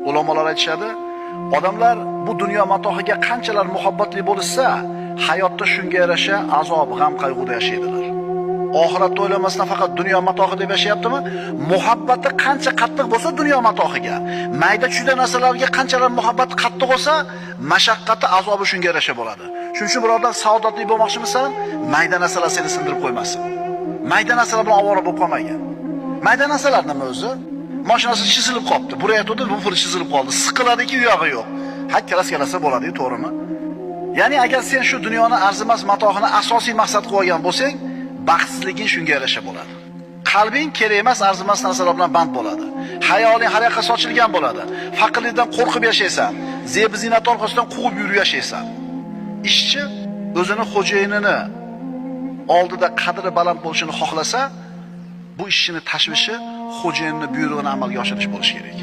Ulamolar aytishadi, odamlar bu dunyo matohiga qanchalar muhabbatli bo'lsa, hayotda shunga yarasha azob, g'am, qayg'uda yashaydilar. Oxiratda o'ylamasdan faqat dunyo matohi deb yashayaptimi? Muhabbati qancha qattiq bo'lsa dunyo matohiga, mayda-chuyda narsalarga qanchalar muhabbati qattiq bo'lsa, mashaqqati, azobi shunga yarasha bo'ladi. Shuning uchun birodar, saodatli bo'lmoqchimisan? Mayda narsalar seni sindirib qo'ymasin. Mayda narsalar bilan ovora bo'lib qolmagin. Mayda narsalar nima o'zi? Mashinasi chizilib qolibdi. Burayotdi, bufur chizilib qoldi. Siqiladiki, uyog'i yo'q. Hakkalasa bo'ladi, to'g'rimi? Ya'ni agar sen shu dunyoni arzimas matohini asosiy maqsad qilib olgan bo'lsang, baxtsizliging shunga yarasha bo'ladi. Qalbing kerak emas arzimas narsalar bilan band bo'ladi. Hayoling har yoqqa sochilgan bo'ladi. Faqirlikdan qo'rqib yashaysan. Zeb-ziynat orqasidan quvib yurib yashaysan. Ishchi o'zini xo'jayinini oldida qadri baland bo'lishini xohlasa, bu ishchining tashvishi xo'jayinning buyrug'ini amalga oshirish bo'lishi kerak.